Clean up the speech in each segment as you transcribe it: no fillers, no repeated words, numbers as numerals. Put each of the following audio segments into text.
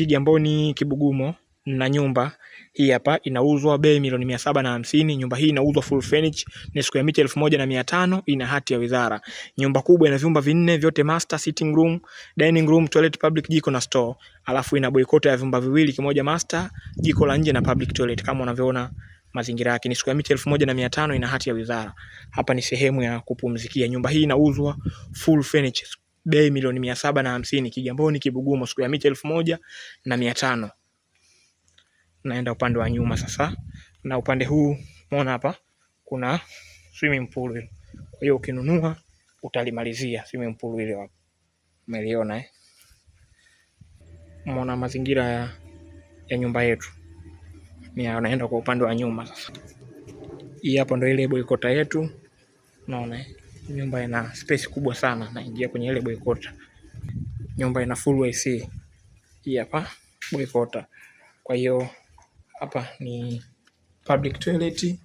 Kigamboni Kibugumo na nyumba hii hapa inauzwa bei milioni 750. Nyumba hii inauzwa full furnish, ni square mita 1500, ina hati ya wizara. Nyumba kubwa ina vyumba vinne vyote master, sitting room, dining room, toilet, public, jiko na store. Alafu ina boycott ya vyumba viwili, kimoja master, jiko la nje na public toilet. Kama unavyoona mazingira yake, ni square mita 1500, ina hati ya wizara. Hapa ni sehemu ya kupumzikia. Nyumba hii inauzwa full furnish, bei milioni 750, Kigamboni Kibugumo, square mita 1500. Naenda upande wa nyuma sasa, na upande huu unaona hapa kuna swimming pool. Kwa hiyo ukinunua utalimalizia swimming pool ile hapo. Umeliona Umeona mazingira ya nyumba yetu. Naenda kwa upande wa nyuma sasa. Hii hapa ndio ile boycott yetu. Unaona nyumba ina space kubwa sana, naingia kwenye ile boycott. Nyumba ina full AC. Hii hapa boycott. Kwa hiyo hapa ni public toilet.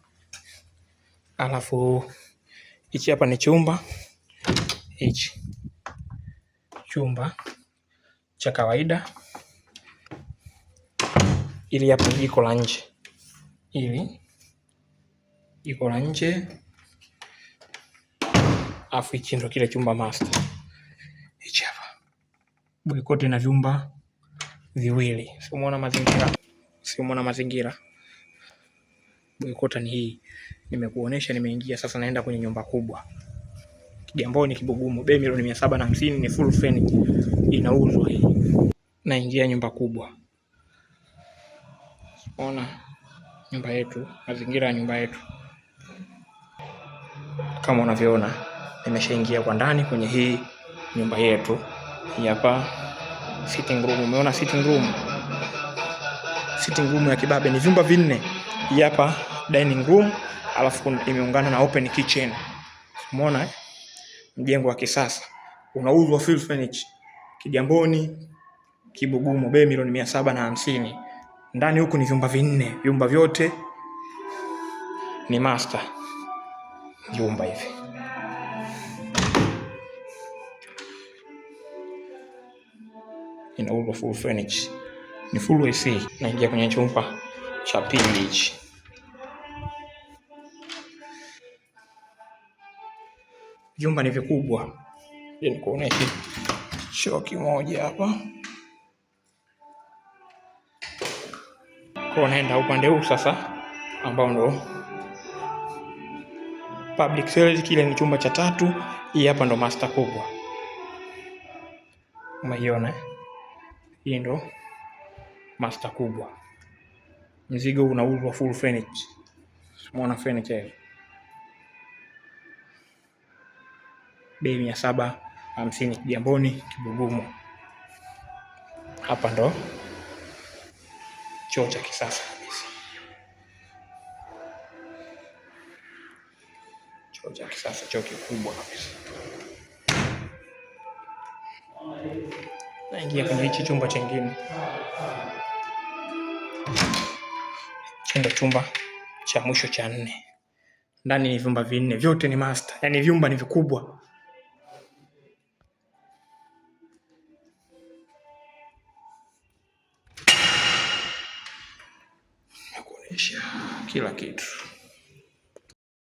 Alafu hichi hapa ni chumba. Hichi chumba cha kawaida. Ili hapa jiko la nje. Ili jiko la nje. Alafu hichi ndio kile chumba master. Hichi hapa boycott na vyumba viwili. Umeona mazingira. Boycott ni hii. Nimekuonesha, nimeingia sasa, naenda kwenye nyumba kubwa. Kigamboni Kibugumo, bei milioni 750, ni full furniture, inauzwa hii. Naingia nyumba kubwa. Unaona nyumba yetu, mazingira ya nyumba yetu. Kama unavyoona, nimeshaingia kwa ndani kwenye hii nyumba yetu. Hii hapa sitting room. Umeona sitting room? Sitting room ya kibabe, ni vyumba vinne. Hii hapa dining room, alafu imeungana na open kitchen. Umeona mjengo wa kisasa. Unauzwa full furniture, Kigamboni Kibugumo, bei milioni 750. Ndani huku ni vyumba vinne, vyumba vyote ni master. Vyumba hivi inauzwa full furniture, ni full AC. Naingia kwenye chumba cha pili hichi. Vyumba ni vikubwa. Nikuoneshe choo kimoja hapa. Kwa naenda upande huu sasa, ambao ndo public toilet. Kile ni chumba cha tatu. Hii hapa ndo master kubwa. Umeiona? Hii ndo master kubwa. Mzigo unauzwa full furniture. Umeona furniture? Bei 750, Kigamboni Kibugumo. Hapa ndo choo cha kisasa kabisa. Choo cha kisasa, choo kikubwa kabisa. Naingia kwenye hichi chumba chingine. Ndio chumba cha mwisho cha 4. Ndani ni vyumba vinne, vyote ni master. Yaani vyumba ni vikubwa. Nakuonesha kila kitu.